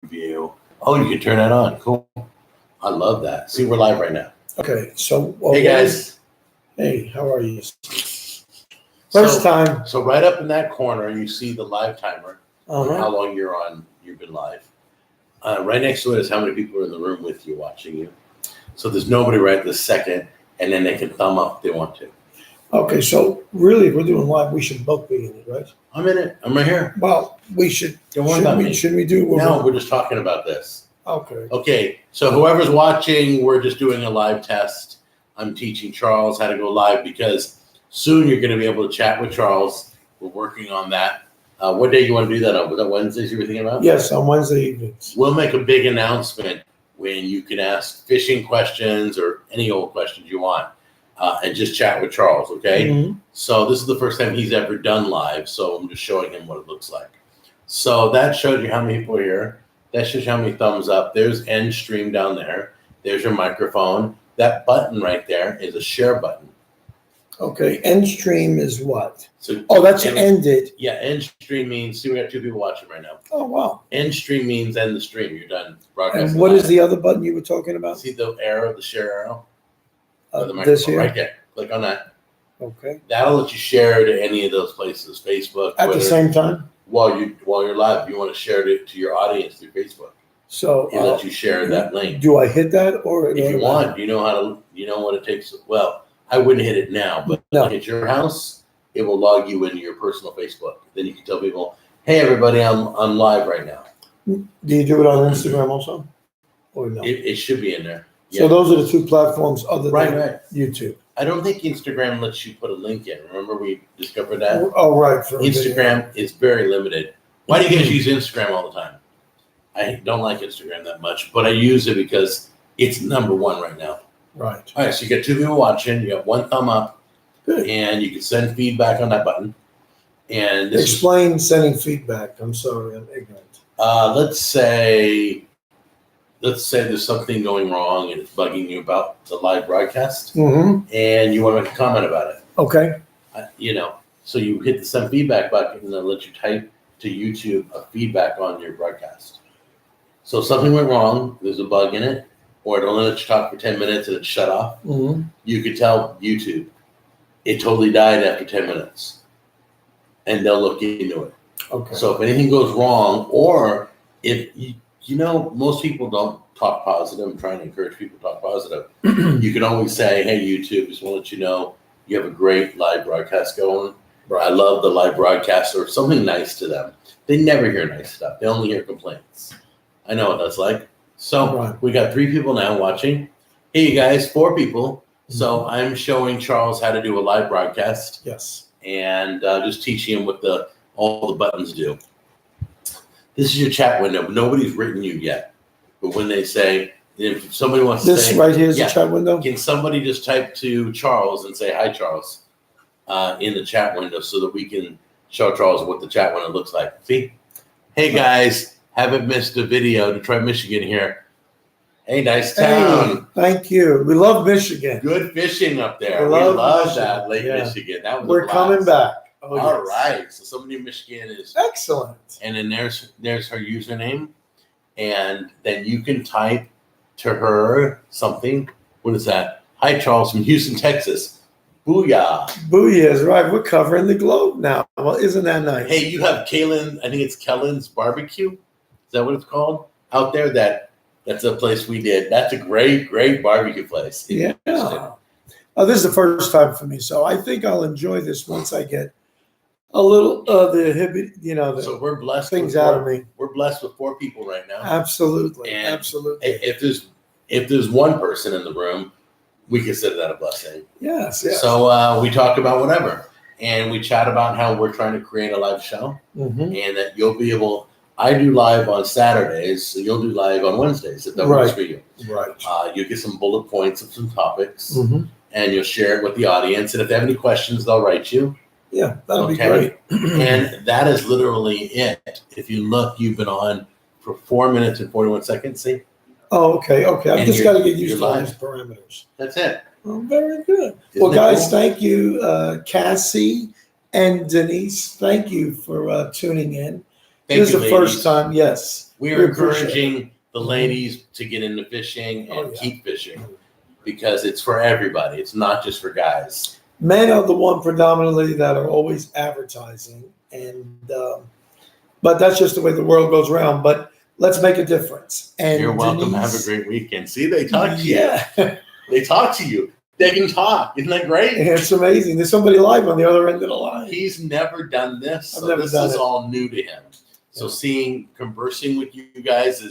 view. Oh, you can turn that on. Cool. I love that. See, we're live right now. Okay, so hey guys. Hey, how are you? First time. So right up in that corner, you see the live timer. Uh-huh. How long you've been live. Right next to it is how many people are in the room with you watching you. So there's nobody right this second, and then they can thumb up if they want to. Okay, so really, if we're doing live, we should both be in it, right? I'm in it. I'm right here. Well, we should. Don't worry about me. Should we do it? No, we're just talking about this. Okay. Okay, so whoever's watching, we're just doing a live test. I'm teaching Charles how to go live because soon you're going to be able to chat with Charles. We're working on that. What day you want to do that on? Was that Wednesdays you were thinking about? Yes, on Wednesday evenings. We'll make a big announcement when you can ask fishing questions or any old questions you want and just chat with Charles, okay? Mm-hmm. So this is the first time he's ever done live, so I'm just showing him what it looks like. So that showed you how many people are here. That shows you how many thumbs up. There's end stream down there. There's your microphone. That button right there is a share button. Okay, end stream is what? So that's ended. Yeah, end stream means, see, we got two people watching right now. Oh, wow. End stream means end the stream. You're done broadcasting. And what is the other button you were talking about? See the arrow, the share arrow? This here? Right there. Click on that. Okay. That'll let you share to any of those places, Facebook, At Twitter. the same time? While you're live, you want to share it to your audience through Facebook. So it lets you share that link. Do I hit that or if you want? You know what it takes. Well, I wouldn't hit it now, but at your house, it will log you into your personal Facebook. Then you can tell people, "Hey, everybody, I'm live right now." Do you do it on Instagram also, or no? It should be in there. So those are the two platforms other than right. YouTube. I don't think Instagram lets you put a link in. Remember we discovered that? Oh, right. Instagram is very limited. Why do you guys use Instagram all the time? I don't like Instagram that much, but I use it because it's number one right now. Right. All right, so you got two people watching. You got one thumb up. Good. And you can send feedback on that button. And explain sending feedback. I'm sorry, I'm ignorant. Let's say there's something going wrong and it's bugging you about the live broadcast, and you want to make a comment about it. Okay. So you hit the send feedback button, and then let you type to YouTube a feedback on your broadcast. So if something went wrong, there's a bug in it, or it only lets you talk for 10 minutes and it's shut off, you could tell YouTube it totally died after 10 minutes, and they'll look into it. Okay. So if anything goes wrong, or if most people don't talk positive. I'm trying to encourage people to talk positive. You can always say, "Hey, YouTube, just want to let you know you have a great live broadcast going. Right. I love the live broadcast," or something nice to them. They never hear nice stuff. They only hear complaints. I know what that's like. So we got 3 people now watching. Hey, you guys, 4 people. So I'm showing Charles how to do a live broadcast. Yes. And just teaching him what all the buttons do. This is your chat window. Nobody's written you yet. But when they say, if somebody wants to say. This right here is the chat window? Can somebody just type to Charles and say, "Hi, Charles," in the chat window so that we can show Charles what the chat window looks like. See? Hey, guys, haven't missed a video. Detroit, Michigan here. Hey, nice town. Hey, thank you. We love Michigan. Good fishing up there. We love that Lake Michigan. That was We're coming back. Oh, all right. So somebody in Michigan is excellent. And then there's her username. And then you can type to her something. What is that? "Hi, Charles from Houston, Texas." Booyah. Booyah is right. We're covering the globe now. Well, isn't that nice? Hey, you have Kaylin, I think it's Kellen's Barbecue. Is that what it's called? Out there, that's a place we did. That's a great, great barbecue place. Yeah. Oh, this is the first time for me, so I think I'll enjoy this once I get a little so we're blessed things out of me. We're blessed with 4 people right now. Absolutely. And absolutely. If there's one person in the room, we consider that a blessing. Yes. So we talk about whatever, and we chat about how we're trying to create a live show, and that you'll be able. I do live on Saturdays, so you'll do live on Wednesdays if that works for you. Right. You'll get some bullet points of some topics, and you'll share it with the audience. And if they have any questions, they'll write you. Yeah, that'll be great. And that is literally it. If you look, you've been on for 4 minutes and 41 seconds. See? Oh, okay. I've just got to get used to all these parameters. That's it. Oh, very good. Well, guys, thank you, Cassie and Denise. Thank you for tuning in. This is the first time. Yes. we're We appreciate encouraging the ladies to get into fishing and Oh, yeah. keep fishing because it's for everybody. It's not just for guys. Men are the one predominantly that are always advertising, and but that's just the way the world goes around. But let's make a difference. And You're welcome. Denise, Have a great weekend. See, they talk to you. Yeah, They talk to you. They can talk. Isn't that great? it's amazing. There's somebody live on the other end of the line. He's never done this, I've so never this done is it. all new to him. So Yeah. conversing with you guys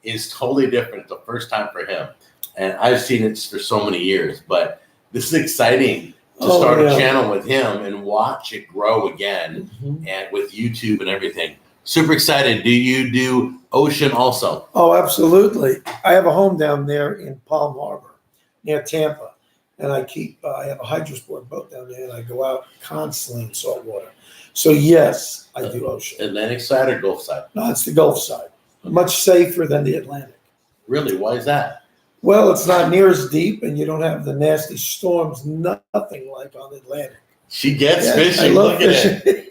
is totally different. The first time for him, and I've seen it for so many years. But this is exciting to start a channel with him and watch it grow again, and with YouTube and everything. Super excited. Do you do ocean also? Oh, absolutely. I have a home down there in Palm Harbor near Tampa, and I have a hydrosport boat down there, and I go out constantly in salt water. So yes, I do ocean. Atlantic side or Gulf side? No, it's the Gulf side. Much safer than the Atlantic. Really? Why is that? Well, it's not near as deep, and you don't have the nasty storms. Nothing like on the Atlantic. She gets Yes, fishing. I love Look at fishing. it.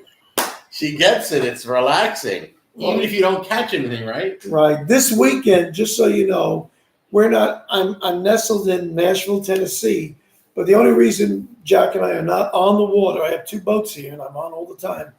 She gets it. It's relaxing. Even if you don't catch anything, right? Right. This weekend, just so you know, I'm nestled in Nashville, Tennessee, but the only reason Jack and I are not on the water, I have 2 boats here and I'm on all the time.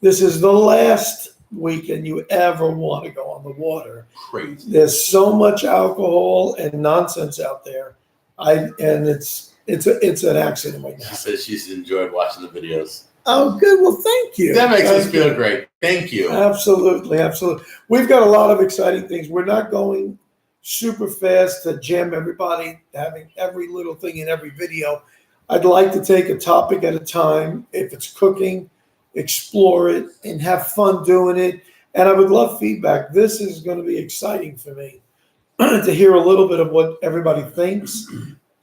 This is the last weekend you ever want to go on the water. Crazy. There's so much alcohol and nonsense out there. And it's an accident right now. She says she's enjoyed watching the videos. Oh, good. Well, thank you. That makes us Thank feel you. great. Thank you. Absolutely, absolutely. We've got a lot of exciting things. We're not going super fast to jam everybody, having every little thing in every video. I'd like to take a topic at a time. If it's cooking, explore it and have fun doing it. And I would love feedback. This is going to be exciting for me to hear a little bit of what everybody thinks.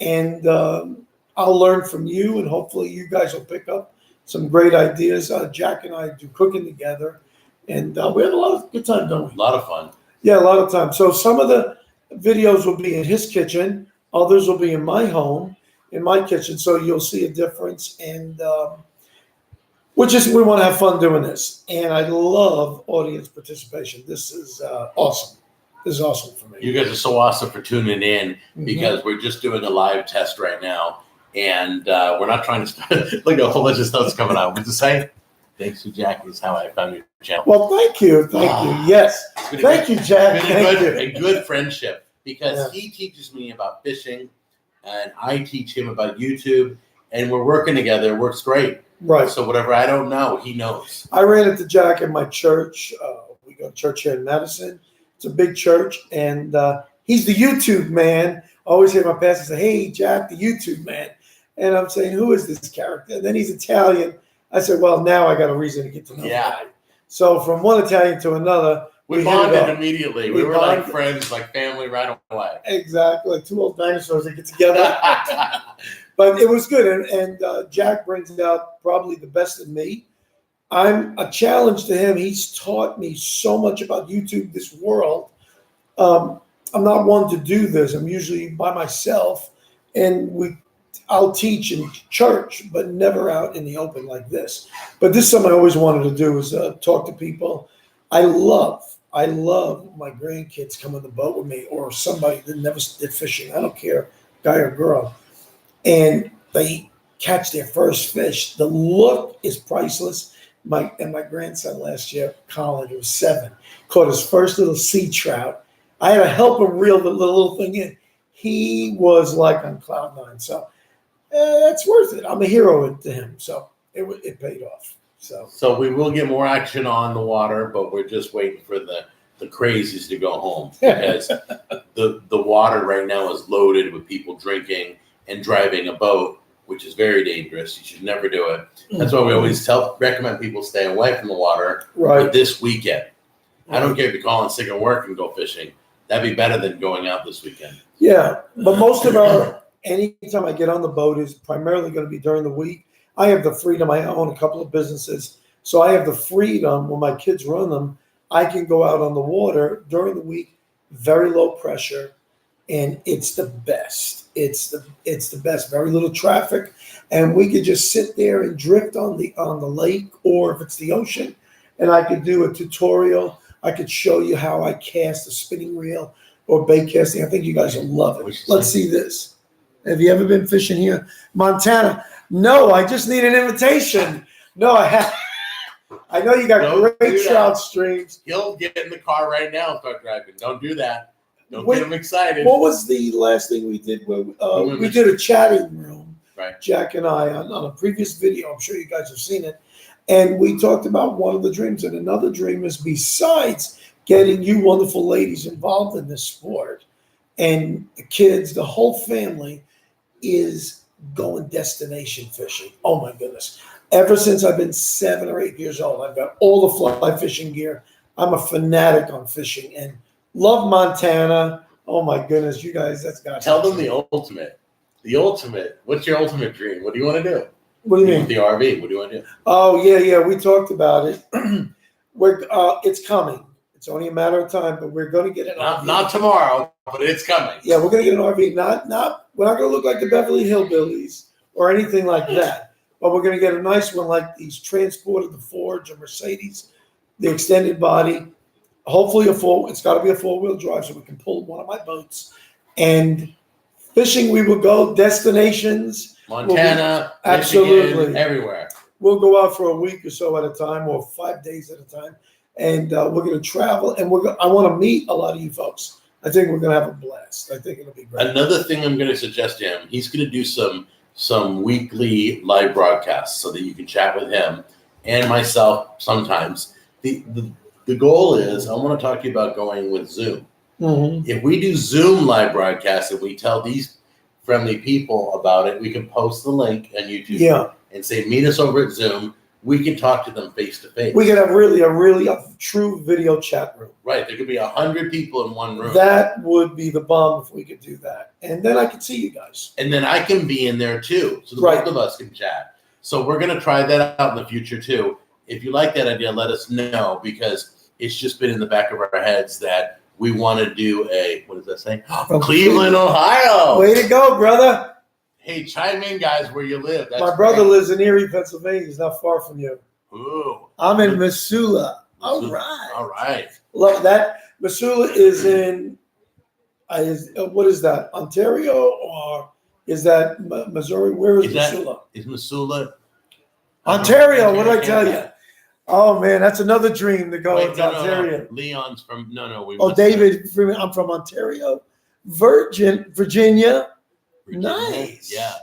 And I'll learn from you, and hopefully you guys will pick up some great ideas. Jack and I do cooking together, and we have a lot of good time, don't we? A lot of fun. Yeah, a lot of time. So some of the videos will be in his kitchen. Others will be in my home, in my kitchen. So you'll see a difference. And we want to have fun doing this. And I love audience participation. This is awesome. This is awesome for me. You guys are so awesome for tuning in Mhm. because we're just doing a live test right now. And we're not trying to start. Look, a whole bunch of stuff's coming out. What's it say? Thanks to Jack is how I found your channel. Well, thank you. Thank you. Yes. Thank you, Jack. Thank you. A good friendship because Yeah. he teaches me about fishing and I teach him about YouTube and we're working together. It works great. Right. So whatever I don't know, he knows. I ran into Jack in my church. We go to church here in Madison. It's a big church, and he's the YouTube man. I always hear my pastor say, "Hey, Jack, the YouTube man," and I'm saying, "Who is this character?" And then he's Italian. I said, "Well, now I got a reason to get to know the guy." So from one Italian to another, We hit it bonded off. immediately. We We were like bonded. friends, like family right away. Exactly, like 2 old dinosaurs that get together. But it was good, and Jack brings out probably the best in me. I'm a challenge to him. He's taught me so much about YouTube, this world. I'm not one to do this. I'm usually by myself, and I'll teach in church, but never out in the open like this. But this is something I always wanted to do is talk to people. I love my grandkids come on the boat with me, or somebody that never did fishing. I don't care, guy or girl, and they catch their first fish. The look is priceless. My grandson last year, Colin, who was 7, caught his first little sea trout. I had to help him reel the little thing in. He was like on cloud 9. So that's worth it. I'm a hero to him. So it paid off. So we will get more action on the water, but we're just waiting for the crazies to go home because the water right now is loaded with people drinking and driving a boat, which is very dangerous. You should never do it. That's why we always recommend people stay away from the water. Right. But this weekend, I don't care if you're calling sick of work and go fishing. That'd be better than going out this weekend. Yeah, but most of anytime I get on the boat is primarily going to be during the week. I have the freedom. I own a couple of businesses, so I have the freedom when my kids run them. I can go out on the water during the week, very low pressure, and it's the best. It's the best. Very little traffic, and we could just sit there and drift on the lake, or if it's the ocean, and I could do a tutorial. I could show you how I cast a spinning reel or bait casting. I think you guys will love it. Let's see this. Have you ever been fishing here, Montana? No, I just need an invitation. No, I have. I know you got great trout streams. He'll get in the car right now and start driving. Don't do that. Don't get him excited. What was the last thing we did? We did a chatting room, right? Jack and I on a previous video. I'm sure you guys have seen it. And we talked about one of the dreams. And another dream is, besides getting you wonderful ladies involved in this sport and the kids, the whole family, is going destination fishing. Oh my goodness. Ever since I've been 7 or 8 years old, I've got all the fly fishing gear. I'm a fanatic on fishing and love Montana. Oh my goodness, you guys, that's got to tell them the ultimate. The ultimate. What's your ultimate dream? What do you want to do? What do you mean? With the RV, what do you want to do? Oh yeah, we talked about it. It's coming. It's only a matter of time, but we're going to get an RV. Not tomorrow, but it's coming. Yeah, we're going to get an RV. We're not going to look like the Beverly Hillbillies or anything like that. But we're going to get a nice one like these Transporter, the Ford, or Mercedes, the extended body. Hopefully it's got to be a 4-wheel drive so we can pull one of my boats. And fishing, we will go destinations. Montana, absolutely, Michigan, everywhere. We'll go out for a week or so at a time, or 5 days at a time. And we're going to travel. And I want to meet a lot of you folks. I think we're going to have a blast. I think it'll be great. Another thing I'm going to suggest to him, he's going to do some weekly live broadcasts so that you can chat with him and myself sometimes. The goal is, I want to talk to you about going with Zoom. Mm-hmm. If we do Zoom live broadcasts and we tell these friendly people about it, we can post the link on YouTube and say, meet us over at Zoom. We can talk to them face to face. We can have a true video chat room. Right. There could be 100 people in one room. That would be the bomb if we could do that. And then I could see you guys. And then I can be in there too. So both of us can chat. So we're going to try that out in the future too. If you like that idea, let us know, because it's just been in the back of our heads that we want to do what does that say? Cleveland, Ohio. Way to go, brother. Hey, chime in, guys, where you live. That's my brother lives in Erie, Pennsylvania. He's not far from you. Ooh. I'm in Missoula. All right. All right. Love that. Missoula is in, what is that, Ontario, or is that Missouri? Where is Missoula? Is Missoula? Ontario, what did I tell you? Oh, man, that's another dream to go to Ontario. No. Leon's from, David Freeman, I'm from Ontario. Virginia. Nice. Yeah.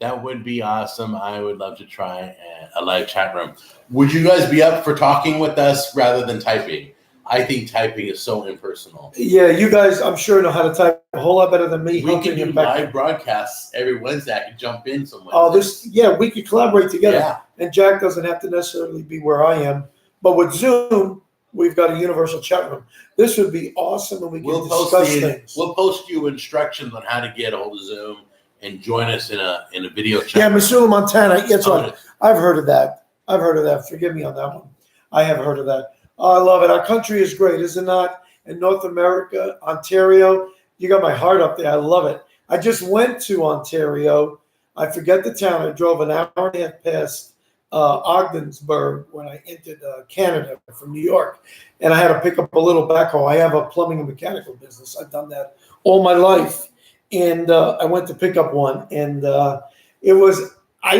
That would be awesome. I would love to try a live chat room. Would you guys be up for talking with us rather than typing? I think typing is so impersonal. Yeah, you guys, I'm sure, know how to type a whole lot better than me. We can do live broadcasts every Wednesday. I can jump in somewhere. We could collaborate together. Yeah. And Jack doesn't have to necessarily be where I am. But with Zoom, we've got a universal chat room. This would be awesome, and we can discuss things. We'll post you instructions on how to get a hold of Zoom and join us in a video chat. Yeah, Missoula, Montana. That's right. I've heard of that. Forgive me on that one. I have heard of that. Oh, I love it. Our country is great, is it not? In North America, Ontario, you got my heart up there. I love it. I just went to Ontario. I forget the town. I drove an hour and a half past Ogdensburg when I entered Canada from New York. And I had to pick up a little backhoe. I have a plumbing and mechanical business. I've done that all my life. And I went to pick up one. And I didn't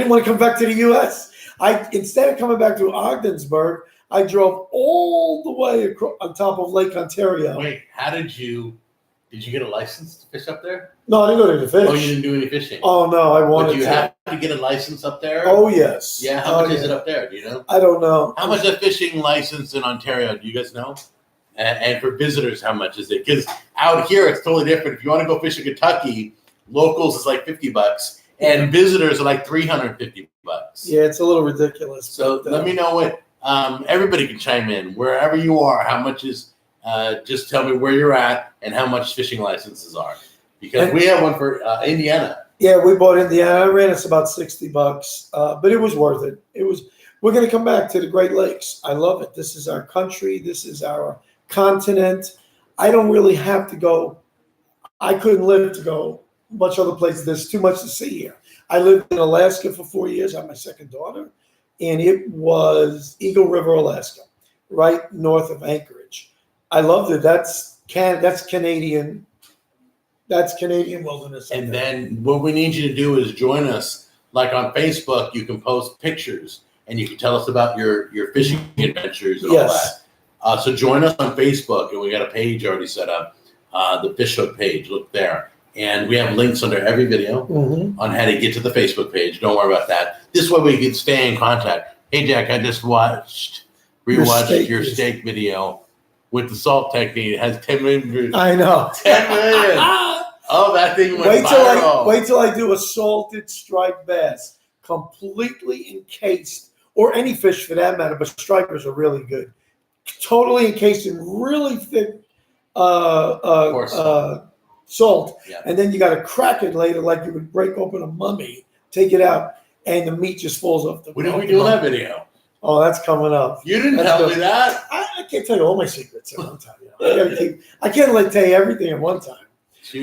want to come back to the U.S. Instead of coming back to Ogdensburg, I drove all the way on top of Lake Ontario. Wait, did you get a license to fish up there? No, I didn't go there to fish. Oh, you didn't do any fishing? Oh, no, I wanted to. Do you have to get a license up there? Oh, yes. Yeah, how much is it up there? Do you know? I don't know. How much is a fishing license in Ontario? Do you guys know? And for visitors, how much is it? Because out here, it's totally different. If you want to go fish in Kentucky, locals is like $50, and visitors are like $350. Yeah, it's a little ridiculous. So let me know what. Everybody can chime in wherever you are. How much is? Just tell me where you're at and how much fishing licenses are, because we have one for Indiana. Yeah, we bought Indiana. I ran us about $60, but it was worth it. We're going to come back to the Great Lakes. I love it. This is our country. This is our continent. I don't really have to go. I couldn't live to go much other places. There's too much to see here. I lived in Alaska for 4 years. I have my second daughter. And it was Eagle River, Alaska. right north of Anchorage. I loved it. That's Canadian. That's Canadian wilderness. And then what we need you to do is join us. Like on Facebook, you can post pictures and you can tell us about your fishing adventures and all that. So join us on Facebook, and we got a page already set up, the Fish Hook page. Look there. And we have links under every video on how to get to the Facebook page. Don't worry about that. This way we can stay in contact. Hey, Jack, I just rewatched your steak video with the salt technique. It has 10 million views. I know. 10 million. Oh, that thing went viral. Wait till I do a salted striped bass, completely encased, or any fish for that matter, but stripers are really good. Totally encased in really thick salt, and then you got to crack it later like you would break open a mummy, take it out, and the meat just falls off the. When did we do that video? Oh, that's coming up. You didn't tell me that. I can't tell you all my secrets at one time. I can't tell you everything at one time.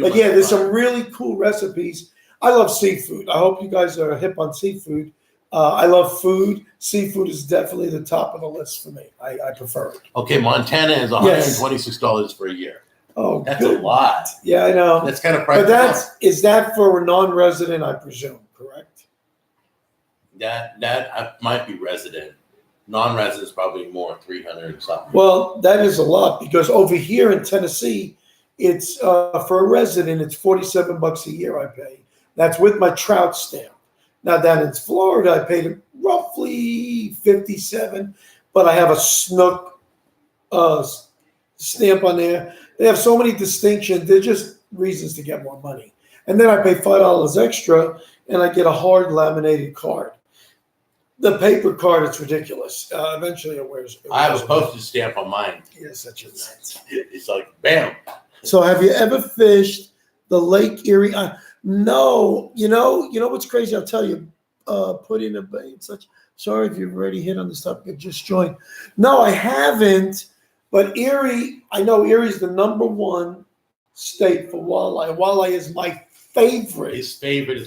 But yeah, there's some really cool recipes. I love seafood. I hope you guys are hip on seafood. I love food. Seafood is definitely the top of the list for me. I prefer it. Okay, Montana is $126 for a year. Oh, that's a lot. Yeah, I know. That's kind of pricey. But is that for a non-resident? I presume, correct? That might be resident. Non-resident is probably more, 300 something. Well, that is a lot because over here in Tennessee, it's for a resident, it's $47 a year I pay. That's with my trout stamp. Now down in Florida, I paid roughly $57, but I have a snook stamp on there. They have so many distinctions. They're just reasons to get more money. And then I pay $5 extra, and I get a hard laminated card. The paper card, it's ridiculous. Eventually, it wears. I have a postage stamp on mine. You're such a nut. It's like bam. So, have you ever fished the Lake Erie? No. You know what's crazy? I'll tell you. Put in a bait and such. Sorry if you've already hit on this topic. Just joined. No, I haven't. But Erie, I know Erie is the #1 state for walleye. Walleye is my favorite. His favorite is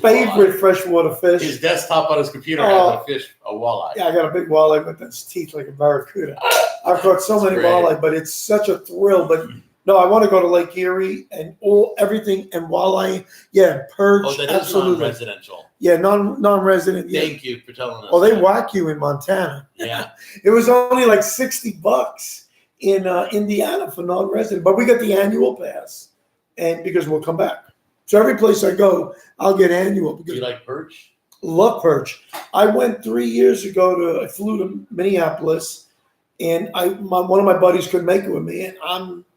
freshwater fish. His desktop on his computer has a walleye. Yeah, I got a big walleye with its teeth like a barracuda. I've caught so many walleye, but it's such a thrill. But no, I want to go to Lake Erie and everything and walleye. Yeah, perch. Oh, that is non-residential. Yeah, non-resident. Yeah. Thank you for telling us. Oh, they whack you in Montana. Yeah. It was only like $60 in Indiana for non-resident, but we got the annual pass, and because we'll come back. So every place I go, I'll get annual. Because do you like perch? Love perch. I went 3 years ago I flew to Minneapolis, and one of my buddies couldn't make it with me, and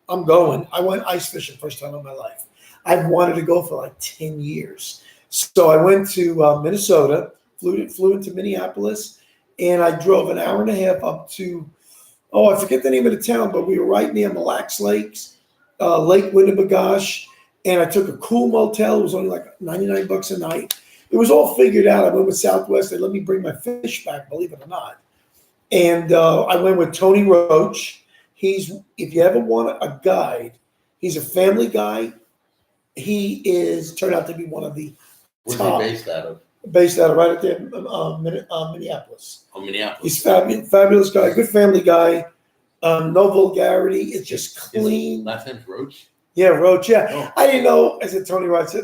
I'm going. I went ice fishing first time in my life. I've wanted to go for like 10 years. So I went to Minnesota, flew into Minneapolis, and I drove an hour and a half up to, I forget the name of the town, but we were right near Mille Lacs Lakes, Lake Winnebagoche, and I took a cool motel. It was only like $99 a night. It was all figured out. I went with Southwest. They let me bring my fish back, believe it or not. And I went with Tony Roach. If you ever want a guide, he's a family guy. He turned out to be one of the top. Where's he based out of? Based out of right at there, Minneapolis. Oh, Minneapolis. He's fabulous guy, good family guy. No vulgarity. It's just clean. His last name's Roach? Yeah, Roach. Yeah. Oh. I didn't know. I said Tony Roach.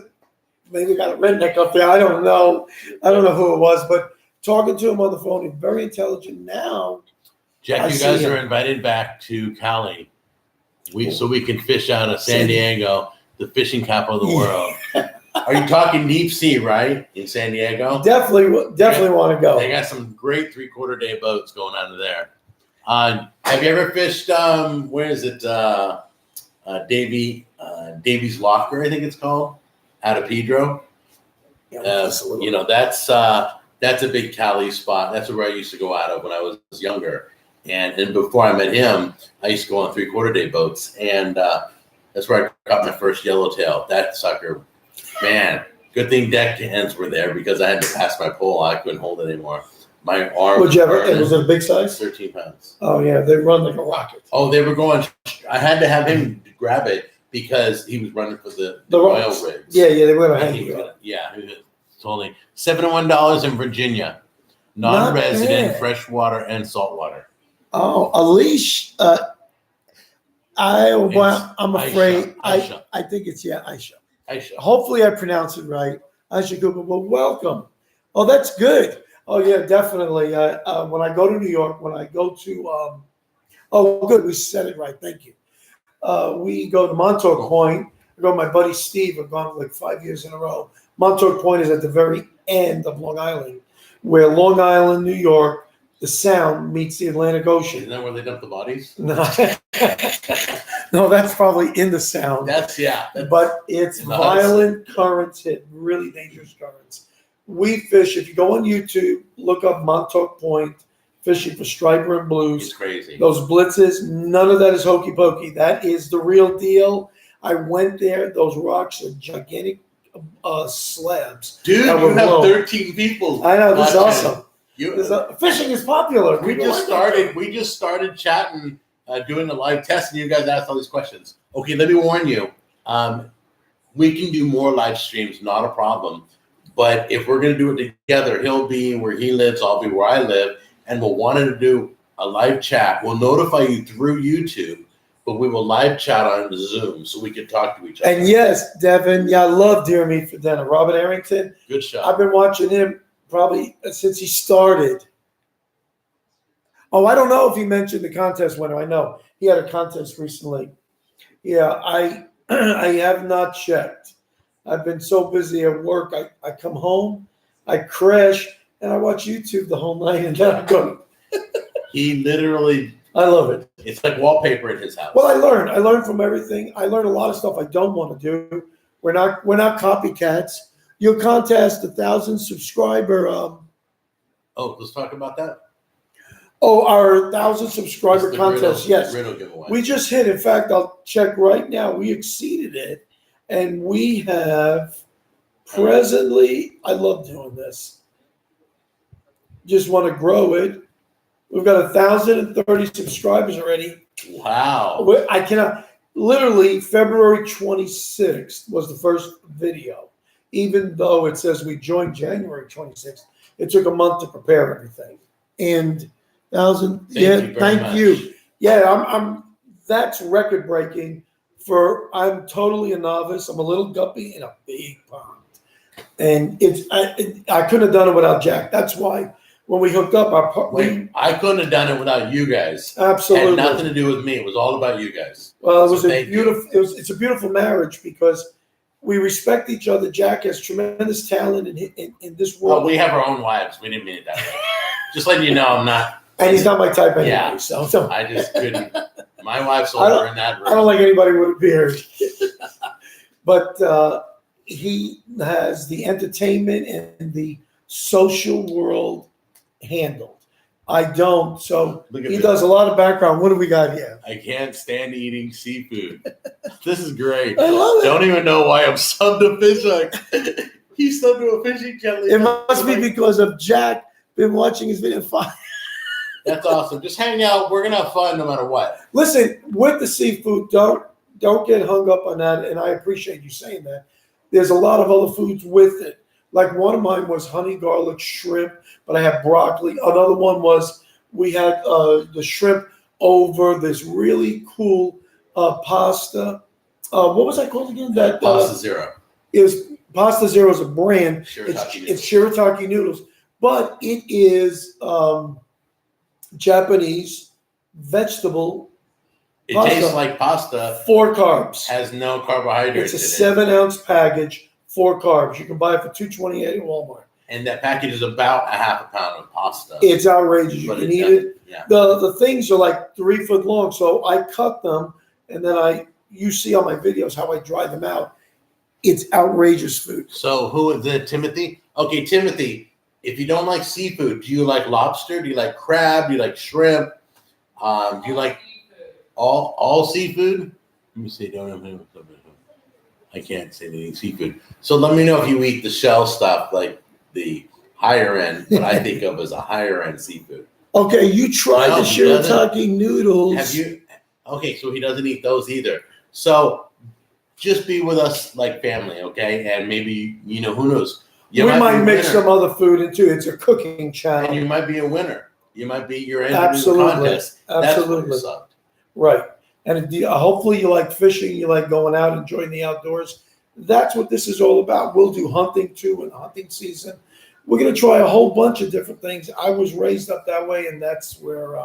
Maybe got a redneck up there. I don't know. I don't know who it was, but talking to him on the phone, he's very intelligent now. Jack, you guys are invited back to Cali. So we can fish out of San Diego, the fishing capital of the world. Are you talking deep sea, right? In San Diego? Definitely want to go. They got some great 3/4 day boats going out of there. Have you ever fished, where is it? Davy's Locker, I think it's called, out of Pedro. Yeah, that's a big Cali spot. That's where I used to go out of when I was younger. And before I met him, I used to go on 3/4 day boats. And that's where I caught my first yellowtail. That sucker, man, good thing deck ends were there because I had to pass my pole. I couldn't hold it anymore. My arm was it a big size? 13 pounds. Oh, yeah. They run like a rocket. Oh, they were going. I had to have him grab it because he was running for the oil rigs. Yeah, they were behind you. Yeah, he was totally. $71 in Virginia. Non-resident, freshwater, and saltwater. Oh, a leash. I'm Aisha. afraid. Aisha. I think it's Aisha. Aisha. Hopefully, I pronounce it right. Aisha Cooper. Well, welcome. Oh, that's good. Oh yeah, definitely. When I go to New York, when I go to oh, good, we said it right. Thank you. We go to Montauk Point. I go with my buddy Steve. I've gone like 5 years in a row. Montauk Point is at the very end of Long Island, where Long Island, New York, the Sound meets the Atlantic Ocean. Isn't that where they dump the bodies? No, no, that's probably in the Sound. But it's violent currents hit, really dangerous currents. We fish. If you go on YouTube, look up Montauk Point, fishing for striper and blues. It's crazy. Those blitzes, none of that is hokey pokey. That is the real deal. I went there. Those rocks are gigantic slabs. Dude, you have low. 13 people. I know, this is awesome. Fishing is popular. We just started chatting, doing the live test, and you guys asked all these questions. Okay, let me warn you. We can do more live streams, not a problem. But if we're going to do it together, he'll be where he lives, I'll be where I live, and we'll want to do a live chat. We'll notify you through YouTube, but we will live chat on Zoom so we can talk to each other. And yes, Devin, I love Deer Meat for Dinner. Robert Arrington. Good shot. I've been watching him probably since he started. Oh, I don't know if he mentioned the contest winner. I know he had a contest recently. Yeah, I have not checked. I've been so busy at work. I come home, I crash, and I watch YouTube the whole night, and then I go. He literally. I love it. It's like wallpaper in his house. Well, I learn from everything. I learn a lot of stuff I don't want to do. We're not copycats. You'll contest 1,000 subscriber. Let's talk about that. Oh, our 1,000 subscriber contest. Yes, riddle giveaway. We just hit. In fact, I'll check right now. We exceeded it, and we have presently. I love doing this. Just want to grow it. We've got 1,030 subscribers already. Wow! I cannot. Literally, February 26th was the first video. Even though it says we joined January 26th, it took a month to prepare everything. And 1,000. Thank you. Yeah, I'm. That's record breaking. I'm totally a novice. I'm a little guppy in a big pond, and I couldn't have done it without Jack. That's why. When we hooked up, I couldn't have done it without you guys. Absolutely, it had nothing to do with me. It was all about you guys. Well, it was a beautiful. It's a beautiful marriage because we respect each other. Jack has tremendous talent in this world. Well, we have our own wives. We didn't mean it that way. Just letting you know, I'm not. And he's not my type anyway. Yeah, so I just couldn't. My wife's older in that room. I don't like anybody with a beard. But he has the entertainment and the social world handled. I don't. So he does a lot of background. What do we got here? I can't stand eating seafood. This is great. I love it. Don't even know why I'm subbed to fish. He's subbed to a fishing channel. It must be because of Jack been watching his video. That's awesome. Just hang out. We're gonna have fun no matter what. Listen, with the seafood, don't get hung up on that. And I appreciate you saying that. There's a lot of other foods with it. Like one of mine was honey garlic shrimp, but I had broccoli. Another one was we had the shrimp over this really cool pasta. What was that called again? That Pasta Zero. It was Pasta Zero is a brand. Shirataki It's shirataki noodles, but it is Japanese vegetable. It pasta. tastes like pasta. 4 carbs. Has no carbohydrates. It's a 7-ounce package. 4 carbs. You can buy it for $2.28 at Walmart. And that package is about a half a pound of pasta. It's outrageous. You can eat it. Yeah. The things are like 3 foot long, so I cut them, and then you see on my videos how I dry them out. It's outrageous food. So who is it, Timothy? Okay, Timothy, if you don't like seafood, do you like lobster? Do you like crab? Do you like shrimp? Do you like all seafood? Let me see. I can't say anything seafood. So let me know if you eat the shell stuff, like the higher end, what I think of as a higher end seafood. Okay, you tried the shirataki noodles. Have you? Okay, so he doesn't eat those either. So just be with us like family, okay? And maybe, who knows? We might mix some other food into it. It's a cooking channel. And you might be a winner. You might be your entry to the contest. That's what it sucked. Right. And hopefully you like fishing, you like going out, enjoying the outdoors. That's what this is all about. We'll do hunting too in the hunting season. We're going to try a whole bunch of different things. I was raised up that way, and that's where.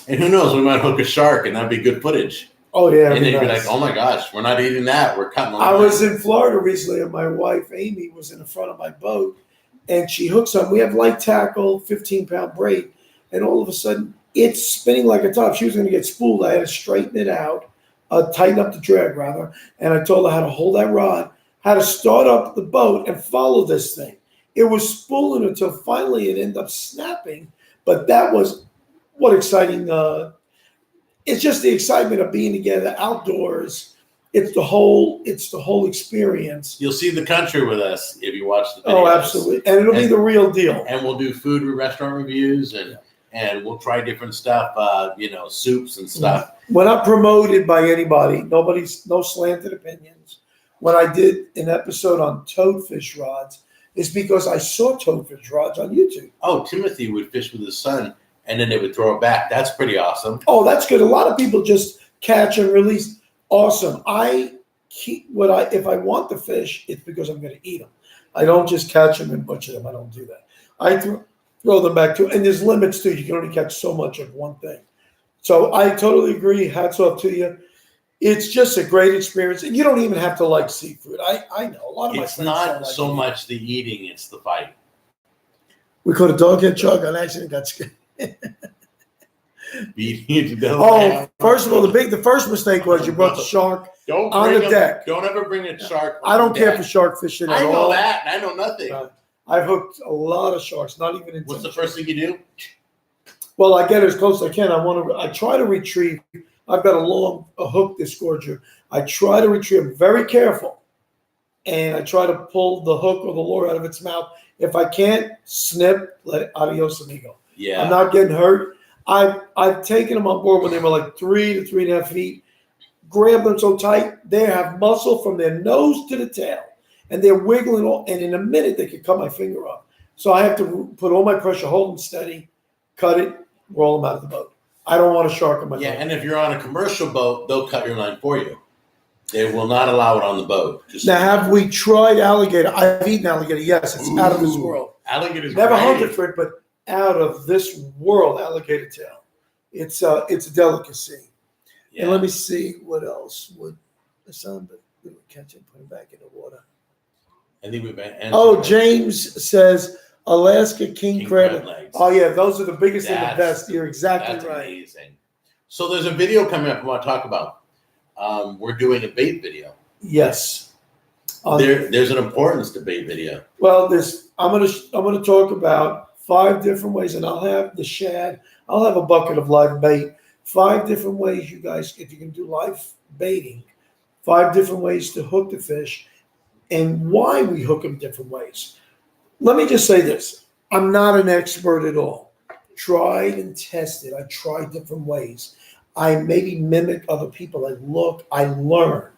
And who knows? We might hook a shark, and that'd be good footage. Oh yeah, and then you'd be like, "Oh my gosh, we're not eating that. We're cutting." I was in Florida recently, and my wife Amy was in the front of my boat, and she hooks on. We have light tackle, 15-pound braid, and all of a sudden it's spinning like a top. She was going to get spooled. I had to straighten it out, tighten up the drag rather, and I told her how to hold that rod, how to start up the boat, and follow this thing. It was spooling until finally it ended up snapping. But that was what exciting. It's just the excitement of being together outdoors. It's the whole experience. You'll see the country with us if you watch the videos. Oh, absolutely. And it'll be the real deal. And we'll do food restaurant reviews and we'll try different stuff, soups and stuff. We're not promoted by anybody. No slanted opinions. When I did an episode on toadfish rods, it's because I saw toadfish rods on YouTube. Oh, Timothy would fish with his son, and then they would throw it back. That's pretty awesome. Oh, that's good. A lot of people just catch and release. Awesome. If I want the fish, it's because I'm going to eat them. I don't just catch them and butcher them. I don't do that. I throw them back too. And there's limits too. You can only catch so much of one thing. So I totally agree. Hats off to you. It's just a great experience, and you don't even have to like seafood. I know a lot of my friends. It's not so much the eating; it's the fight. We caught a doghead shark on accident. Got scared. First of all, the first mistake was you brought the shark on the deck. Don't ever bring a shark. I don't care for shark fishing at all. I know that. I know nothing. I've hooked a lot of sharks. Not even in. What's the first thing you do? Well, I get as close as I can. I try to retrieve. I've got a hook disgorger. I try to retrieve. I'm very careful, and I try to pull the hook or the lure out of its mouth. If I can't, snip, let it, adios amigo. Yeah, I'm not getting hurt. I've taken them on board when they were like 3 to 3.5 feet. Grab them so tight they have muscle from their nose to the tail, and they're wiggling. And in a minute they could cut my finger off. So I have to put all my pressure, hold them steady, cut it, roll them out of the boat. I don't want a shark in my boat. And if you're on a commercial boat, they'll cut your line for you. They will not allow it on the boat. Now, have we tried alligator? I've eaten alligator. Yes, it's out of this world. Alligator's never great. hunted for it, but out of this world, alligator tail. It's a delicacy. Yeah. And let me see what else would the son, but we would catch it, put him back in the water. I think we've been. James says Alaska king crab legs. Oh yeah, those are the biggest and the best. You're exactly right. Amazing. So there's a video coming up I want to talk about. We're doing a bait video. Yes. There's an importance to bait video. Well, I'm gonna talk about 5 different ways, and I'll have the shad. I'll have a bucket of live bait. 5 different ways, you guys, if you can do live baiting. 5 different ways to hook the fish, and why we hook them different ways. Let me just say this. I'm not an expert at all. Tried and tested. I tried different ways. I maybe mimic other people. I look, I learn.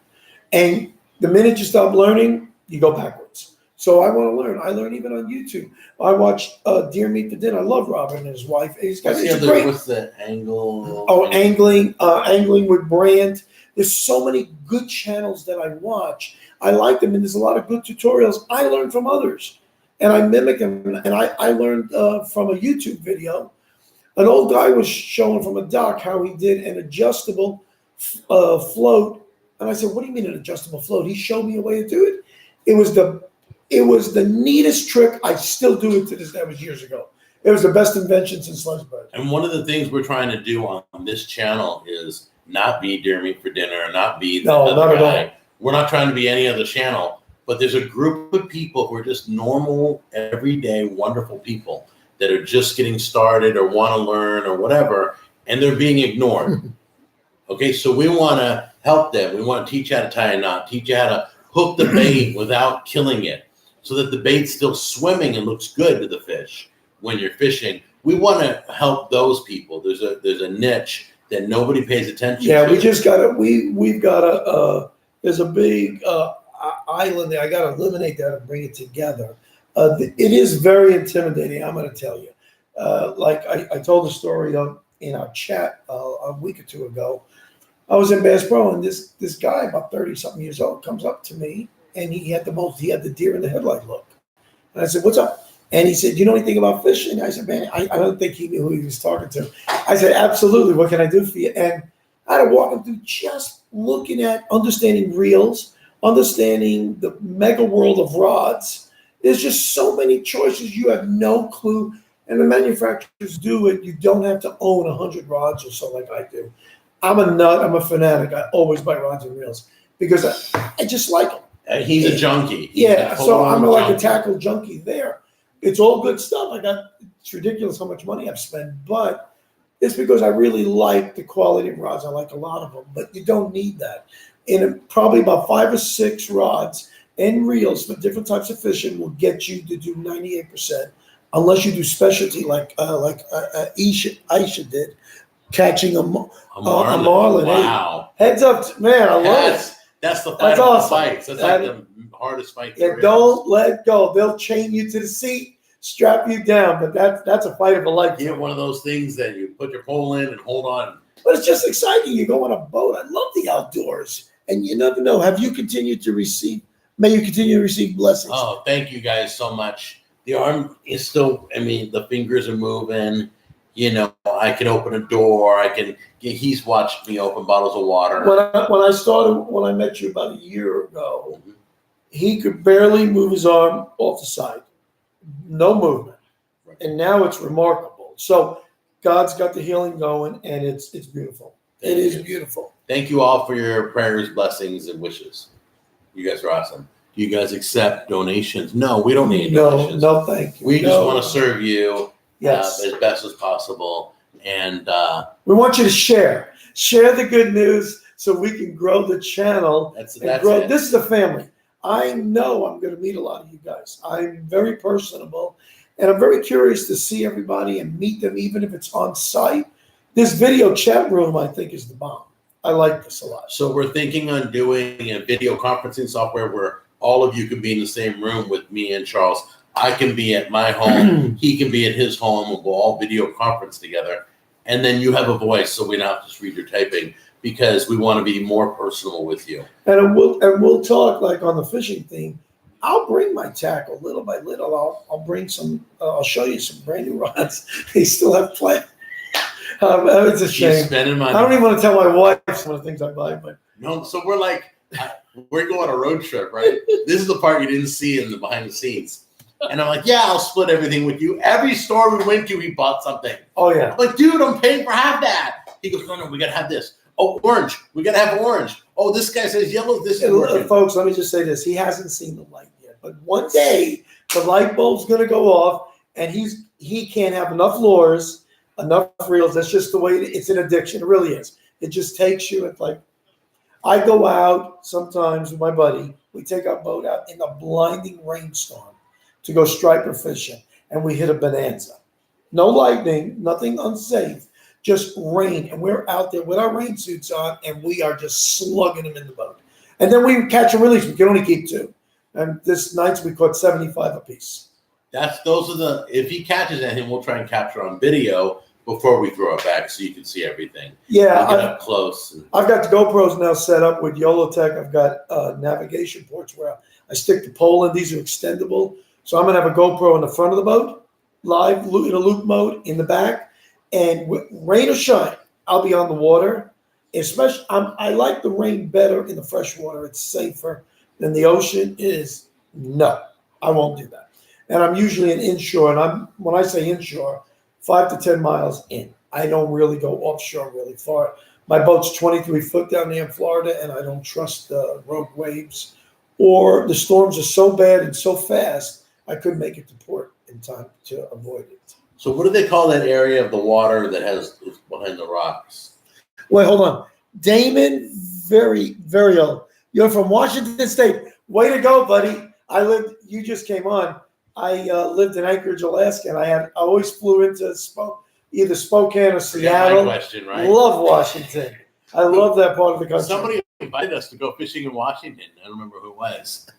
And the minute you stop learning, you go backwards. So I want to learn. I learn even on YouTube. I watch Deer Meat for Dinner. I love Robin and his wife. What's the angle? Oh, angling with Brandt. There's so many good channels that I watch. I like them, and there's a lot of good tutorials. I learn from others. And I mimic them. And I learned from a YouTube video. An old guy was showing from a dock how he did an adjustable float. And I said, what do you mean an adjustable float? He showed me a way to do it. It was the neatest trick. I still do it to this day. It was years ago. It was the best invention since sliced bread. And one of the things we're trying to do on this channel is not be Deer Meat for Dinner, not be the other guy. We're not trying to be any other channel. But there's a group of people who are just normal, everyday, wonderful people that are just getting started or want to learn or whatever, and they're being ignored. Okay, so we want to help them. We want to teach you how to tie a knot, teach you how to hook the bait without killing it so that the bait's still swimming and looks good to the fish when you're fishing. We want to help those people. There's a niche that nobody pays attention to. Yeah, we just got to, we've got to, there's a big island there. I got to eliminate that and bring it together. It is very intimidating, I'm going to tell you. Like I told the story in our chat a week or two ago. I was in Bass Pro, and this guy, about 30-something years old, comes up to me, and he had the deer in the headlight look. And I said, "What's up?" And he said, "You know anything about fishing?" I said, "Man, I don't think he knew who he was talking to." I said, "Absolutely. What can I do for you?" And I had to walk him through just looking at understanding reels, understanding the mega world of rods. There's just so many choices. You have no clue. And the manufacturers do it. You don't have to own 100 rods or so like I do. I'm a nut. I'm a fanatic. I always buy rods and reels because I just like them. He's a junkie. Yeah, so I'm like a junkie. tackle junkie there. It's all good stuff. It's ridiculous how much money I've spent, but it's because I really like the quality of rods. I like a lot of them, but you don't need that. And probably about 5 or 6 rods and reels for different types of fishing will get you to do 98%, unless you do specialty like Aisha did, catching a marlin. Wow. Hey, heads up, man, I love it. That's the fight That's of awesome. the fights. That's like the hardest fight. Yeah, don't let go. They'll chain you to the seat, strap you down, but that's a fight of a lifetime. You get one of those things that you put your pole in and hold on. But it's just exciting. You go on a boat. I love the outdoors, and you never know. Have you continued to receive? May you continue to receive blessings. Oh, thank you guys so much. The arm is still. I mean, the fingers are moving. You know, I can open a door. He's watched me open bottles of water. When I met you about a year ago, he could barely move his arm off the side, no movement, and now it's remarkable. So God's got the healing going, and it's beautiful. It is beautiful. Thank you all for your prayers, blessings, and wishes. You guys are awesome. Do you guys accept donations? No, we don't need donations. No, thank you. We just want to serve you. Yes. As best as possible. And we want you to share the good news so we can grow the channel. That's grow. it. This is a family. I know I'm going to meet a lot of you guys. I'm very personable, and I'm very curious to see everybody and meet them, even if it's on site. This video chat room, I think, is the bomb. I like this a lot. So we're thinking on doing a video conferencing software where all of you can be in the same room with me and Charles. I can be at my home. He can be at his home. We'll all video conference together. And then you have a voice, so we don't have to just read your typing, because we want to be more personal with you. And we'll talk like on the fishing theme. I'll bring my tackle little by little. I'll bring some. I'll show you some brand new rods. They still have play. It's a shame. You're spending money. I don't even want to tell my wife some of the things I buy, but no. So we're like, we're going on a road trip, right? This is the part you didn't see in the behind the scenes. And I'm like, yeah, I'll split everything with you. Every store we went to, he bought something. Oh, yeah. I'm like, dude, I'm paying for half that. He goes, no, we got to have this. Oh, orange. We got to have orange. Oh, this guy says yellow. This is working. Folks, let me just say this. He hasn't seen the light yet. But one day, the light bulb's going to go off, and he can't have enough lures, enough reels. That's just the way it's an addiction. It really is. It just takes you. It's like, I go out sometimes with my buddy. We take our boat out in a blinding rainstorm to go striper fishing, and we hit a bonanza. No lightning, nothing unsafe, just rain, and we're out there with our rain suits on, and we are just slugging them in the boat. And then we catch and release. We can only keep 2. And this night we caught 75 apiece. If he catches anything, we'll try and capture on video before we throw it back so you can see everything. Yeah. We'll get up close. I've got the GoPros now set up with YoloTech. I've got navigation ports where I stick the pole in. These are extendable. So I'm going to have a GoPro in the front of the boat, live in a loop mode in the back. And with rain or shine, I'll be on the water. Especially, I like the rain better in the fresh water. It's safer than the ocean is. No, I won't do that. And I'm usually an inshore. And when I say inshore, 5 to 10 miles in. I don't really go offshore really far. My boat's 23 foot down there in Florida, and I don't trust the rogue waves. Or the storms are so bad and so fast, I couldn't make it to port in time to avoid it. So what do they call that area of the water that is behind the rocks? Wait, hold on. Damon, very, very old. You're from Washington State. Way to go, buddy. You just came on. I lived in Anchorage, Alaska, and I always flew into either Spokane or Seattle. My question, right? Love Washington. I love that part of the country. Somebody invited us to go fishing in Washington. I don't remember who it was.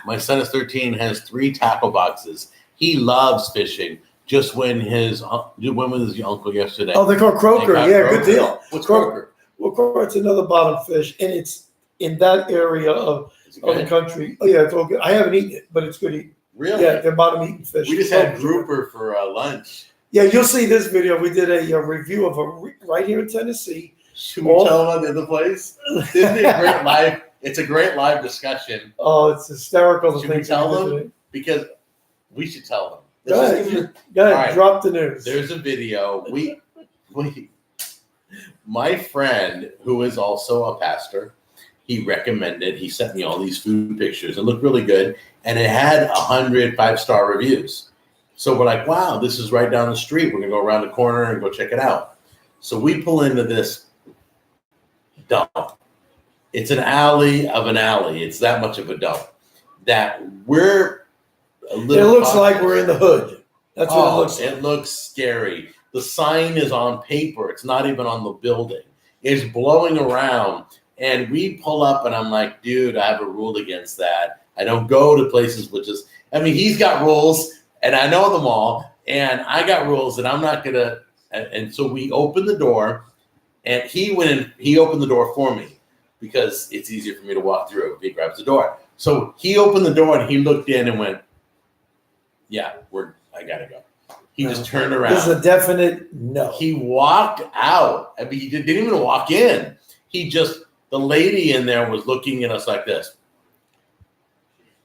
My son is 13, has 3 tackle boxes. He loves fishing, just when when was his uncle yesterday. Oh, they call Croaker. They got Yeah, Croaker. good deal. What's Croaker? Well, Croaker, it's another bottom fish, and it's in that area of the country. Oh, yeah, it's all good. I haven't eaten it, but it's good eating. Really? Yeah, they're bottom eating fish. We just had grouper for lunch. Yeah, you'll see this video. We did a review of right here in Tennessee. Should we tell them about the other place? Isn't it a great live? It's a great live discussion. Oh, it's hysterical. Should we tell them? Because we should tell them. Go ahead, right. Drop the news. There's a video. My friend, who is also a pastor, he recommended, he sent me all these food pictures. It looked really good. And it had 100 5-star reviews. So we're like, wow, this is right down the street. We're going to go around the corner and go check it out. So we pull into this dump. It's an alley of an alley. It's that much of a dump that we're a little. It looks like we're in the hood. That's what it looks like. It looks scary. The sign is on paper. It's not even on the building. It's blowing around. And we pull up and I'm like, dude, I have a rule against that. I don't go to places with just, I mean, he's got rules and I know them all. And I got rules and I'm not going to. And so we opened the door and he went in, he opened the door for me because it's easier for me to walk through if he grabs the door. So he opened the door and he looked in and went, yeah, I got to go. He just turned around. This is a definite no. He walked out. I mean, he didn't even walk in. The lady in there was looking at us like this.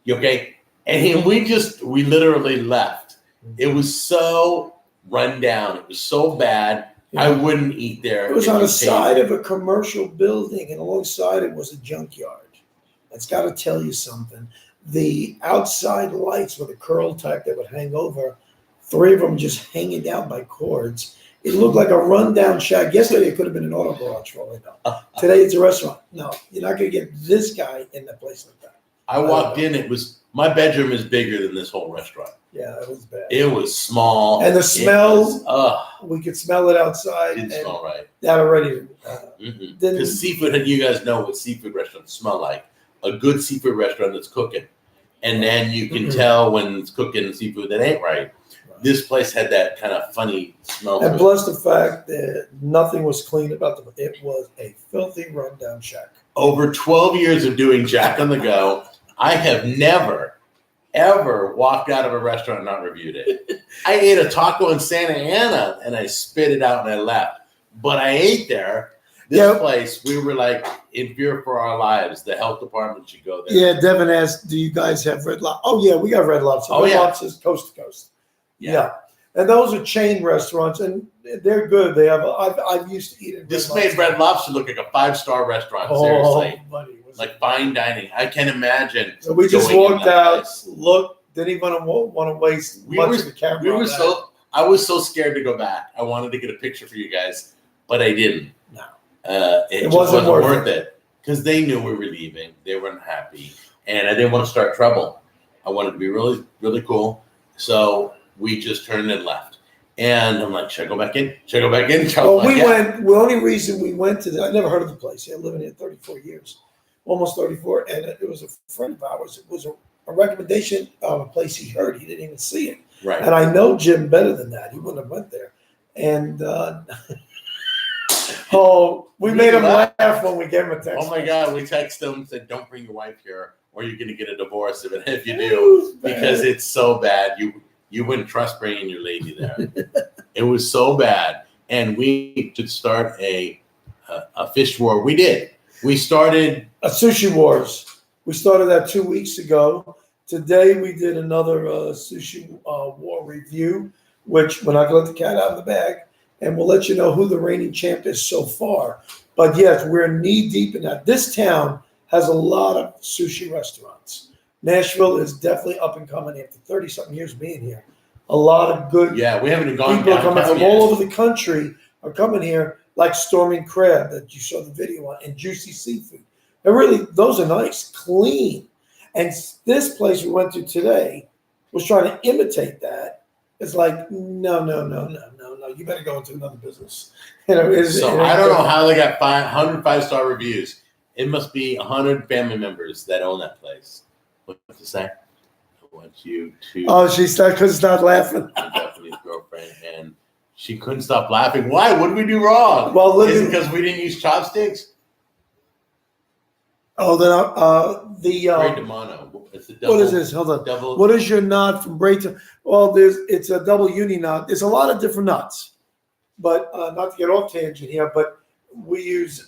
You okay? And we literally left. It was so run down. It was so bad. Yeah. I wouldn't eat there. It was on the side of a commercial building, and alongside it was a junkyard. That's got to tell you something. The outside lights were the curl type that would hang over. 3 of them just hanging down by cords. It looked like a rundown shack. Yesterday, it could have been an auto garage for all I know. Today, it's a restaurant. No, you're not going to get this guy in a place like that. I walked in. My bedroom is bigger than this whole restaurant. Yeah, it was bad. It was small. And the smell, we could smell it outside. It didn't smell right. That already. Because seafood, and you guys know what seafood restaurants smell like. A good seafood restaurant that's cooking. And then you can tell when it's cooking seafood that ain't right. This place had that kind of funny smell. And plus the fact that nothing was clean about them. It was a filthy rundown shack. Over 12 years of doing Jack on the Go, I have never, ever walked out of a restaurant and not reviewed it. I ate a taco in Santa Ana and I spit it out and I left. But I ate there. This place, we were like in fear for our lives. The health department should go there. Yeah, Devin asked, do you guys have Red Lobster? Oh, yeah, we got Red Lobster. Red Lobster is coast to coast. Yeah. And those are chain restaurants, and they're good. They have. I've used to eat it. This made Red Lobster look like a 5-star restaurant. Seriously, buddy, like fine dining. I can imagine. So we just walked out, looked, didn't even want to waste much of the camera. I was so scared to go back. I wanted to get a picture for you guys, but I didn't. No, it just wasn't worth it because they knew we were leaving. They weren't happy, and I didn't want to start trouble. I wanted to be really, really cool. So we just turned and left. And I'm like, should I go back in? Should I go back in? Well, we went, the only reason we went to I never heard of the place. I've living here 34 years, almost 34. And it was a friend of ours. It was a recommendation of a place he heard. He didn't even see it. Right. And I know Jim better than that. He wouldn't have went there. And, we made him laugh when we gave him a text. Oh my God. We texted him and said, don't bring your wife here or you're going to get a divorce if you do, because it's so bad. You wouldn't trust bringing your lady there. It was so bad. And we should start a fish war. We did. We started a sushi wars. We started that 2 weeks ago. Today we did another sushi war review, which we're not going to let the cat out of the bag, and we'll let you know who the reigning champ is so far. But yes, we're knee deep in that. This town has a lot of sushi restaurants. Nashville is definitely up and coming after 30-something years being here. A lot of good we haven't gone people are coming from all over the country are coming here, like Storming Crab that you saw the video on, and Juicy Seafood. And really, those are nice, clean. And this place we went to today was trying to imitate that. It's like, no. You better go into another business. I don't know how they got 100 5-star reviews. It must be 100 family members that own that place. What to say? want you to. Oh, she's not because it's not laughing. Stephanie's girlfriend, and she couldn't stop laughing. Why? What did we do wrong? Well, look Is it at because we didn't use chopsticks? oh, then Braid to mono. It's a what is this? Hold on. Double. What is your knot from braid to? Well, it's a double uni knot. There's a lot of different knots, but not to get off tangent here, but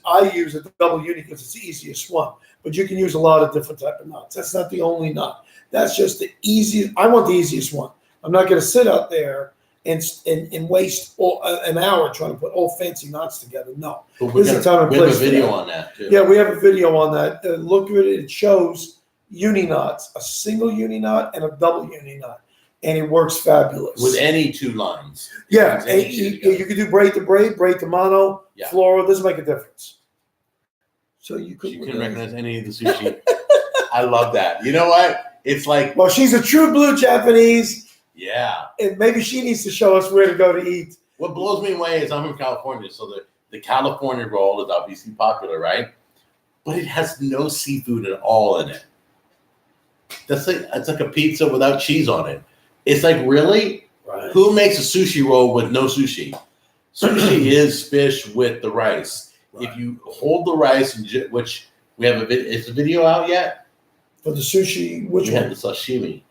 I use a double uni because it's the easiest one. But you can use a lot of different type of knots. That's not the only knot. That's just the easiest. I want the easiest one. I'm not going to sit out there and waste an hour trying to put all fancy knots together. No. But This is the time and we have a place for video that. on that too. Yeah, we have a video on that. Look at it. It shows uni knots, a single uni knot and a double uni knot, and it works fabulous. With any two lines. Yeah, With any and two you together. can do braid to braid, braid to mono, Yeah. floral. Doesn't make a difference. So you could. She couldn't recognize any of the sushi. I love that. You know what? It's like, Well, she's a true blue Japanese, yeah. and maybe she needs to show us where to go to eat. What blows me away is I'm from California, so the California roll is obviously popular, right? But it has no seafood at all in it. It's like a pizza without cheese on it. It's like, really? Right. Who makes a sushi roll with no sushi? Sushi is fish with the rice. Right. If you hold the rice, which we have is the video out yet? For the sushi, which We have one? the sashimi.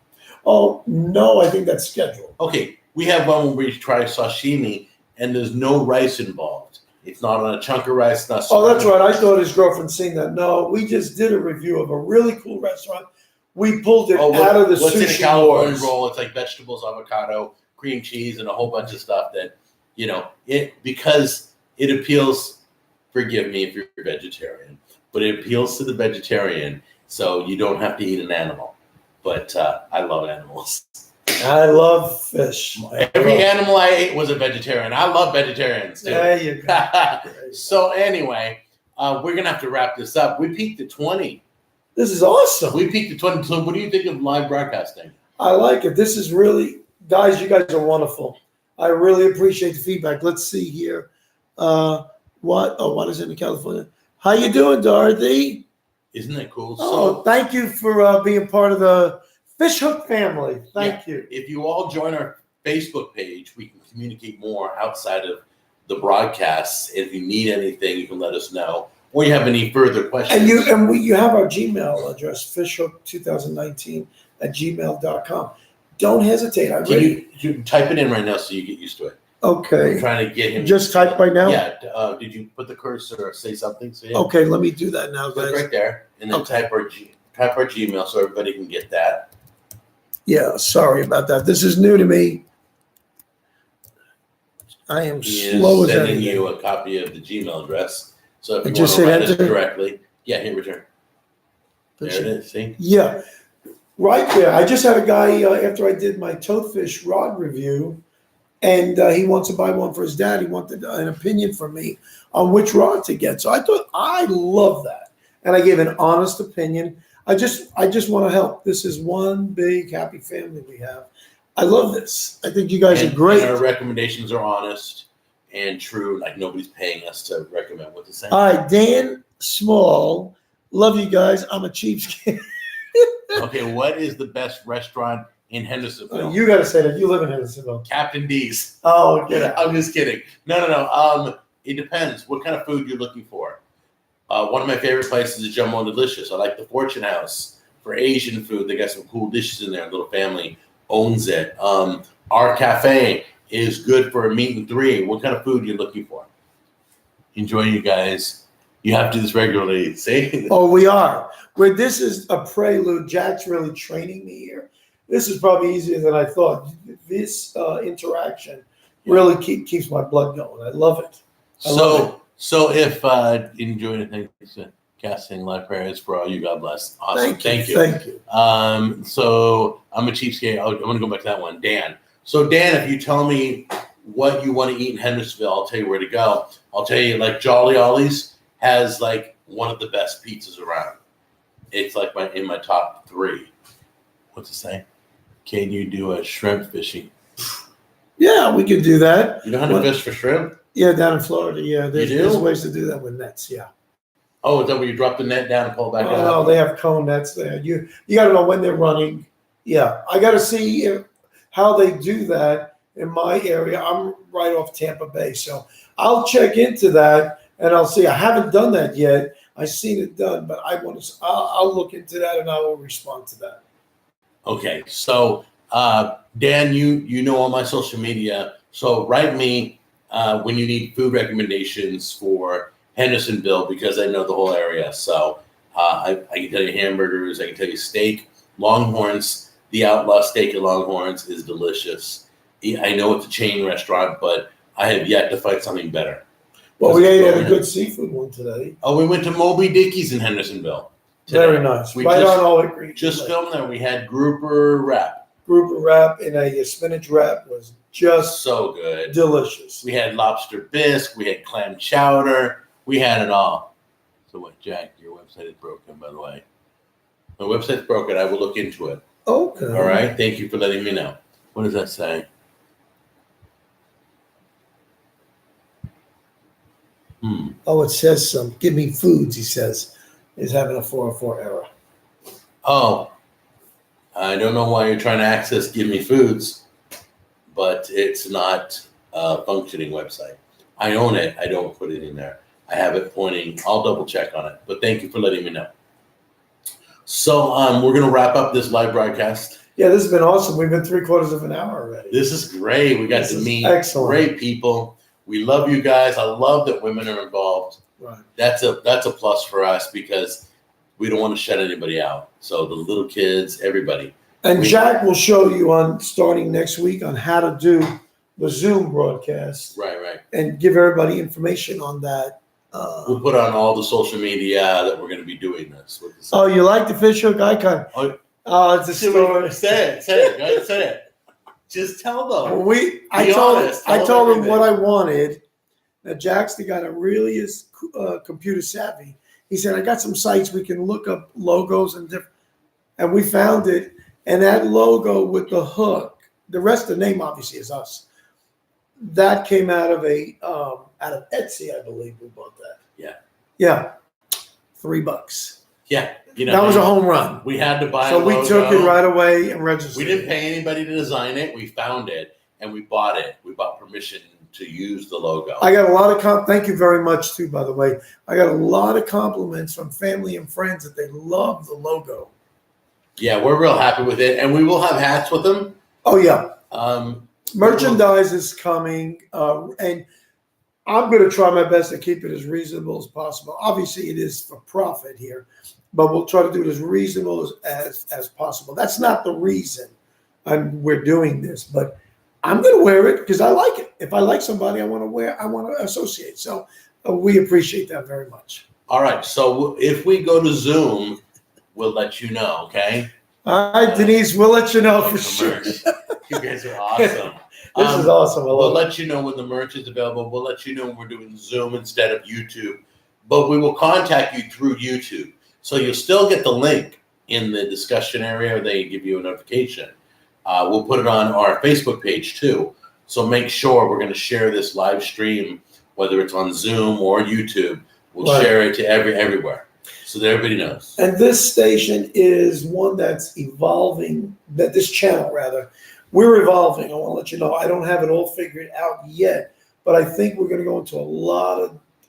Oh no, I think that's scheduled. Okay, we have one where we try sashimi and there's no rice involved. It's not on a chunk of rice. Not Oh, that's right. I thought his girlfriend seen that. No, we just did a review of a really cool restaurant. We pulled it out of the what's in a sushi California wars. roll? It's like vegetables, avocado, cream cheese, and a whole bunch of stuff that, because it appeals. Forgive me if you're vegetarian, but it appeals to the vegetarian, so you don't have to eat an animal. But I love animals. I love fish. Every animal I ate was a vegetarian. I love vegetarians too. There you go. So anyway, we're gonna have to wrap this up. We peaked at 20. This is awesome. We peaked at 20. So what do you think of live broadcasting? I like it. This is really, guys, you guys are wonderful. I really appreciate the feedback. Let's see here. What is it in California? How you doing, Dorothy? Isn't that cool? Oh, thank you for being part of the Fish Hook family. Thank you. If you all join our Facebook page, we can communicate more outside of the broadcasts. If you need anything, you can let us know. Or you have any further questions. And you have our Gmail address, fishhook2019@gmail.com. Don't hesitate. You type it in right now so you get used to it. Okay. I'm trying to get him. Just type right now? Yeah. Did you put the cursor or say something? So, yeah. Okay, let me do that now, Click guys. right there, and then Okay. type our Gmail so everybody can get that. Yeah, sorry about that. This is new to me. I am He slow is as sending anything. you a copy of the Gmail address. So if you Just want to hit write it enter? directly, hit return. There it is. See? Yeah, right there. I just had a guy after I did my toadfish rod review, and he wants to buy one for his dad. He wanted an opinion from me on which rod to get. So I thought, I love that, and I gave an honest opinion. I just want to help. This is one big happy family we have. I love this. I think you guys are great. And our recommendations are honest and true. Like nobody's paying us to recommend what to say. All right, Dan Small. Love you guys. I'm a cheapskate. Okay, what is the best restaurant in Hendersonville? You got to say that. You live in Hendersonville. Captain D's. Oh, get out. I'm just kidding. No. It depends what kind of food you're looking for. One of my favorite places is Jumbo Delicious. I like the Fortune House for Asian food. They got some cool dishes in there. A little family owns it. Our cafe is good for a meat and three. What kind of food you're looking for? Enjoy, you guys. You have to do this regularly. See? Oh, we are. Where this is a prelude. Jack's really training me here. This is probably easier than I thought. This interaction really keeps my blood going. I love it. So if enjoy anything, casting live prayers for all you. God bless. Awesome. Thank you. Thank you. So I'm a cheapskate. I want to go back to that one. Dan. So Dan, if you tell me what you want to eat in Hendersonville, I'll tell you where to go. I'll tell you, like Jolly Ollie's has like one of the best pizzas around. It's like in my top 3. What's it say? Can you do a shrimp fishing? Yeah, we could do that. You know how to fish for shrimp? Yeah, down in Florida. Yeah, there's do? ways to do that with nets. Yeah. Oh, is that where you drop the net down and pull it back Oh, out? no, they have cone nets there. You got to know when they're running. Yeah, I got to see how they do that in my area. I'm right off Tampa Bay, so I'll check into that and I'll see. I haven't done that yet. I've seen it done, but I want to. I'll look into that and I will respond to that. Okay, so Dan, you know all my social media, so write me when you need food recommendations for Hendersonville because I know the whole area. So I can tell you hamburgers, I can tell you steak, Longhorns. The Outlaw Steak at Longhorns is delicious. I know it's a chain restaurant, but I have yet to find something better. Well, we ate at a good seafood one today. Oh, we went to Moby Dickey's in Hendersonville today. Very nice. We right on Olive Green. Just filmed there. We had grouper wrap. Grouper wrap and a spinach wrap was just so good. Delicious. We had lobster bisque. We had clam chowder. We had it all. So what, Jack, your website is broken, by the way. My website's broken. I will look into it. Okay. All right. Thank you for letting me know. What does that say? Oh, it says give me foods, he says, is having a 404 error. Oh, I don't know why you're trying to access Give Me Foods, but it's not a functioning website. I own it. I don't put it in there. I have it pointing. I'll double check on it. But thank you for letting me know. So we're going to wrap up this live broadcast. Yeah, this has been awesome. We've been 3/4 of an hour already. This is great. We got to meet great people. We love you guys. I love that women are involved. Right. That's a plus for us because we don't want to shut anybody out. So the little kids, everybody. And Jack will show you starting next week on how to do the Zoom broadcast. Right. And give everybody information on that. We'll put on all the social media that we're going to be doing this. With this. Oh, you like the fish hook icon? Oh, it's a story. Say it. Go ahead, say it. Just tell them. I told him what I wanted. Now, Jack's the guy that really is computer savvy. He said, I got some sites we can look up logos and different. And we found it. And that logo with the hook, the rest of the name obviously is us. That came out of Etsy, I believe we bought that. Yeah. $3. Yeah. That was a home run. We had to buy so we took it right away and registered. We didn't pay anybody to design it. We found it and we bought it. We bought permission to use the logo. I got a lot of thank you very much too, by the way. I got a lot of compliments from family and friends that they love the logo. Yeah, we're real happy with it. And we will have hats with them. Oh yeah. Merchandise is coming, and I'm going to try my best to keep it as reasonable as possible. Obviously, it is for profit here, but we'll try to do it as reasonable as possible. That's not the reason we're doing this, but I'm going to wear it because I like it. If I like somebody, I want to associate. So we appreciate that very much. All right. So if we go to Zoom, we'll let you know, okay? All right, Denise, we'll let you know for sure. You guys are awesome. This is awesome. We'll let you know when the merch is available. We'll let you know when we're doing Zoom instead of YouTube. But we will contact you through YouTube. So you'll still get the link in the discussion area. They give you a notification. We'll put it on our Facebook page too. So make sure we're going to share this live stream, whether it's on Zoom or YouTube. We'll share it to everywhere so that everybody knows. And this station is one that's evolving, this channel rather. We're evolving. I want to let you know. I don't have it all figured out yet, but I think we're going to go into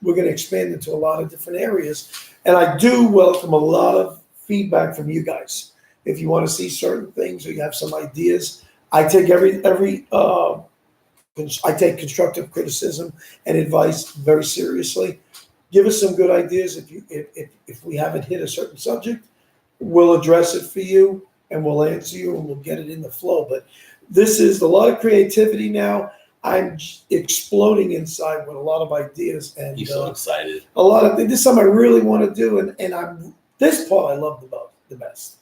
we're going to expand into a lot of different areas. And I do welcome a lot of feedback from you guys. If you want to see certain things or you have some ideas, I take I take constructive criticism and advice very seriously. Give us some good ideas. If we haven't hit a certain subject, we'll address it for you and we'll answer you and we'll get it in the flow. But this is a lot of creativity now. I'm exploding inside with a lot of ideas and you're so excited. A lot of things. This is something I really want to do, and this part I love the best.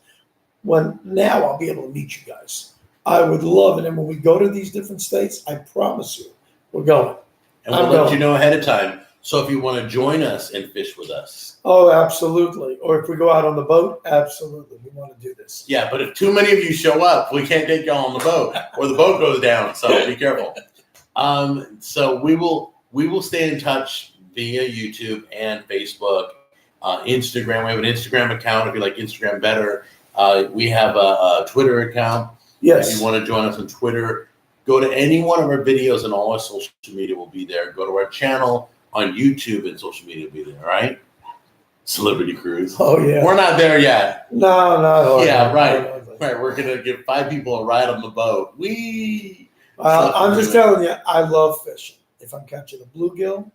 Now I'll be able to meet you guys. I would love it, and when we go to these different states, I promise you, we're going. And we'll let you know ahead of time. So if you want to join us and fish with us. Oh, absolutely. Or if we go out on the boat, absolutely. We want to do this. Yeah, but if too many of you show up, we can't take y'all on the boat or the boat goes down. So be careful. So we will stay in touch via YouTube and Facebook, Instagram. We have an Instagram account if you like Instagram better. We have a Twitter account. If Yes. you want to join us on Twitter, go to any one of our videos and all our social media will be there. Go to our channel on YouTube and social media will be there, all right? Celebrity Cruise. Oh yeah. We're not there yet. No, no. Yeah, right. Right, we're going to give 5 people a ride on the boat. I'm just telling you, I love fishing. If I'm catching a bluegill,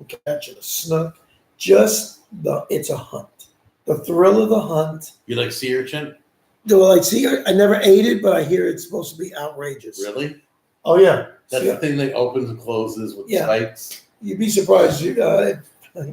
I'm catching a snook. It's a hunt. The thrill of the hunt. You like sea urchin? I never ate it, but I hear it's supposed to be outrageous. Really? Oh yeah. That's the thing that opens and closes with spikes. You'd be surprised.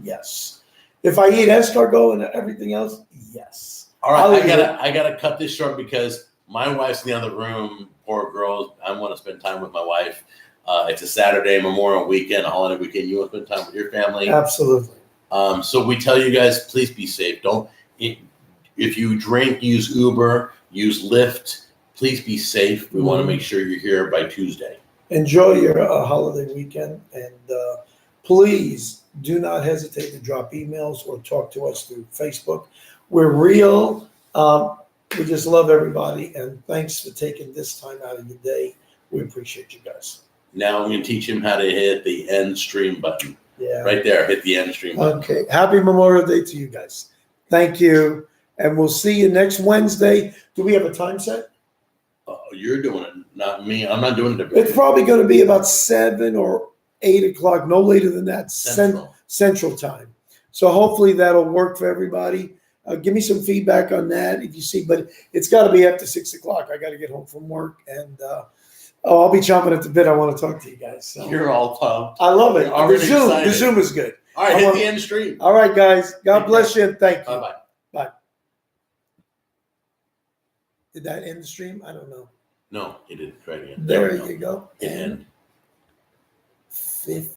Yes. If I eat escargot and everything else, yes. All right, I gotta cut this short because my wife's in the other room. Poor girl. I want to spend time with my wife. It's a Saturday, Memorial weekend, a holiday weekend. You want to spend time with your family? Absolutely. So we tell you guys, please be safe. If you drink, use Uber, use Lyft. Please be safe. We want to make sure you're here by Tuesday. Enjoy your holiday weekend, and please do not hesitate to drop emails or talk to us through Facebook. We're real. We just love everybody, and thanks for taking this time out of your day. We appreciate you guys. Now I'm going to teach him how to hit the end stream button. Yeah. Right there, hit the end stream button. Okay. Happy Memorial Day to you guys. Thank you, and we'll see you next Wednesday. Do we have a time set? Oh, you're doing it, not me. I'm not doing it. It's probably going to be about 7 or 8 o'clock, no later than that, Central Time. So hopefully that'll work for everybody. Give me some feedback on that if you see, but it's got to be after 6 o'clock. I got to get home from work, and I'll be chomping at the bit. I want to talk to you guys. So. You're all pumped. I love it. The Zoom is good. All right, hit the end stream. All right, guys. God bless you, and thank you. Bye-bye. Bye. Did that end the stream? I don't know. No, it didn't. Try again. There you go. It ended. 50.